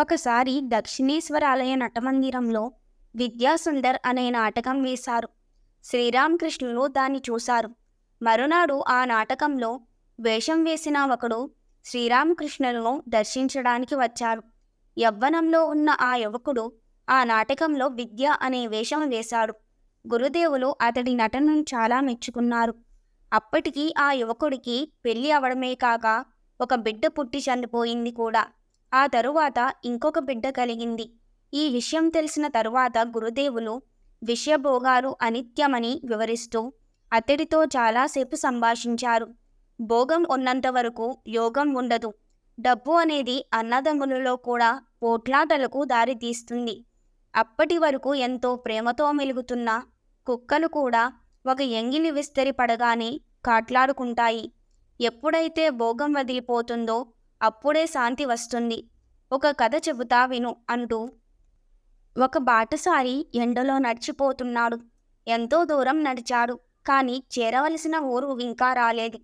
ఒకసారి దక్షిణేశ్వరాలయ నటమందిరంలో విద్యాసుందర్ అనే నాటకం వేశారు. శ్రీరామకృష్ణులు దాన్ని చూశారు. మరునాడు ఆ నాటకంలో వేషం వేసిన ఒకడు శ్రీరామకృష్ణులను దర్శించడానికి వచ్చాడు. యవ్వనంలో ఉన్న ఆ యువకుడు ఆ నాటకంలో విద్య అనే వేషం వేశాడు. గురుదేవులు అతడి నటనను చాలా మెచ్చుకున్నారు. అప్పటికి ఆ యువకుడికి పెళ్లి అవడమే కాక ఒక బిడ్డ పుట్టి చనిపోయింది కూడా. ఆ తరువాత ఇంకొక బిడ్డ కలిగింది. ఈ విషయం తెలిసిన తరువాత గురుదేవులు విషయభోగాలు అనిత్యమని వివరిస్తూ అతడితో చాలాసేపు సంభాషించారు. భోగం ఉన్నంత వరకు యోగం ఉండదు. డబ్బు అనేది అన్నదమ్ములలో కూడా పోట్లాటలకు దారితీస్తుంది. అప్పటి వరకు ఎంతో ప్రేమతో మెలుగుతున్న కుక్కలు కూడా ఒక ఎంగిలి విస్తరి పడగానే కాట్లాడుకుంటాయి. ఎప్పుడైతే భోగం వదిలిపోతుందో అప్పుడే శాంతి వస్తుంది. ఒక కథ చెబుతా విను అంటూ ఒక బాటసారి ఎండలో నడిచిపోతున్నాడు. ఎంతో దూరం నడిచాడు. కానీ చేరవలసిన ఊరు ఇంకా రాలేదు.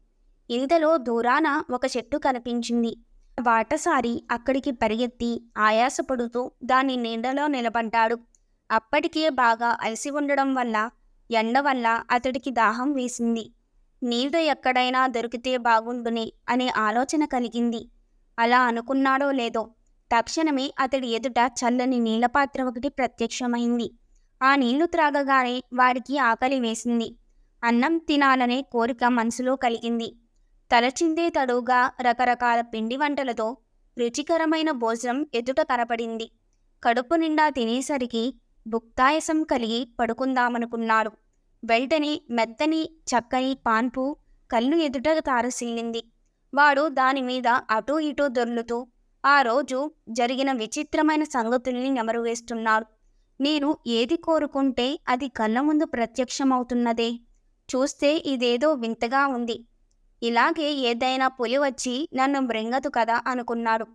ఇంతలో దూరాన ఒక చెట్టు కనిపించింది. బాటసారి అక్కడికి పరిగెత్తి ఆయాసపడుతూ దాని నీడలో నిలబడ్డాడు. అప్పటికే బాగా అలసి ఉండడం వల్ల ఎండ వల్ల అతడికి దాహం వేసింది. నీళ్లు ఎక్కడైనా దొరికితే బాగుండునే అనే ఆలోచన కలిగింది. అలా అనుకున్నాడో లేదో తక్షణమే అతడి ఎదుట చల్లని నీళ్ల పాత్ర ఒకటి ప్రత్యక్షమైంది. ఆ నీళ్లు త్రాగగానే వాడికి ఆకలి వేసింది. అన్నం తినాలనే కోరిక మనసులో కలిగింది. తలచిందే తడువుగా రకరకాల పిండి వంటలతో రుచికరమైన భోజనం ఎదుట కనపడింది. కడుపు నిండా తినేసరికి భుక్తాయసం కలిగి పడుకుందామనుకున్నాడు. వెంటనే మెత్తని చక్కని పాన్పు కళ్ళు ఎదుట తారసిల్లింది. వాడు దానిమీద అటూ ఇటూ దొర్లుతూ ఆ రోజు జరిగిన విచిత్రమైన సంగతుల్ని నెమరువేస్తున్నాడు. నేను ఏది కోరుకుంటే అది కళ్ళ ముందు ప్రత్యక్షమవుతున్నదే. చూస్తే ఇదేదో వింతగా ఉంది. ఇలాగే ఏదైనా పులి వచ్చి నన్ను మృంగదు కదా అనుకున్నాడు.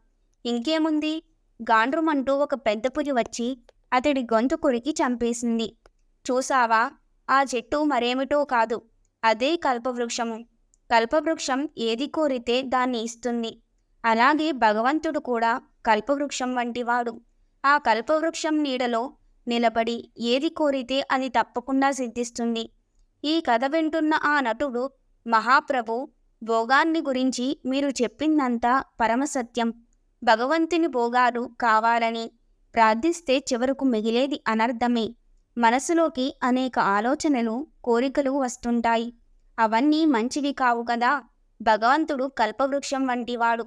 ఇంకేముంది, గాండ్రుమంటూ ఒక పెద్ద పులి వచ్చి అతడి గొంతు కొరికి చంపేసింది. చూసావా, ఆ చెట్టు మరేమిటో కాదు, అదే కల్పవృక్షము. కల్పవృక్షం ఏది కోరితే దాన్ని ఇస్తుంది. అలాగే భగవంతుడు కూడా కల్పవృక్షం వంటివాడు. ఆ కల్పవృక్షం నీడలో నిలబడి ఏది కోరితే అది తప్పకుండా సిద్ధిస్తుంది. ఈ కథ వింటున్న ఆ నటుడు, మహాప్రభు, భోగాన్ని గురించి మీరు చెప్పిందంతా పరమసత్యం. భగవంతుని భోగాలు కావాలని ప్రార్థిస్తే చివరకు మిగిలేది అనర్థమే. మనసులోకి అనేక ఆలోచనలు, కోరికలు వస్తుంటాయి. అవన్నీ మంచివి కావు కదా. భగవంతుడు కల్పవృక్షం వంటివాడు.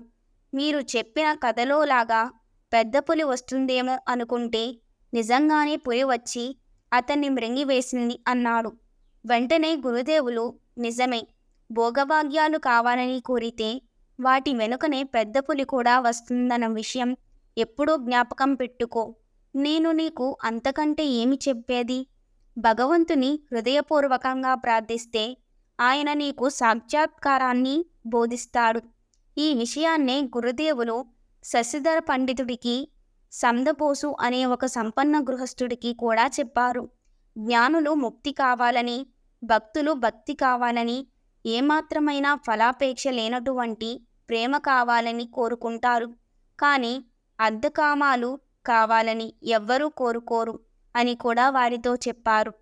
మీరు చెప్పిన కథలోలాగా పెద్ద పులి వస్తుందేమో అనుకుంటే నిజంగానే పులి వచ్చి అతన్ని మృంగివేసింది అన్నాడు. వెంటనే గురుదేవులు, నిజమే, భోగభాగ్యాలు కావాలని కోరితే వాటి వెనుకనే పెద్ద పులి కూడా వస్తుందన్న విషయం ఎప్పుడూ జ్ఞాపకం పెట్టుకో. నేను నీకు అంతకంటే ఏమి చెప్పేది? భగవంతుని హృదయపూర్వకంగా ప్రార్థిస్తే ఆయన నీకు సాక్షాత్కారాన్ని బోధిస్తాడు. ఈ విషయాన్నే గురుదేవులు శశిధర పండితుడికి, సందబోసు అనే ఒక సంపన్న గృహస్థుడికి కూడా చెప్పారు. జ్ఞానులు ముక్తి కావాలని, భక్తులు భక్తి కావాలని, ఏమాత్రమైనా ఫలాపేక్ష లేనటువంటి ప్రేమ కావాలని కోరుకుంటారు. కానీ అర్ధకామాలు కావాలని ఎవ్వరూ కోరుకోరు అని కూడా వారితో చెప్పారు.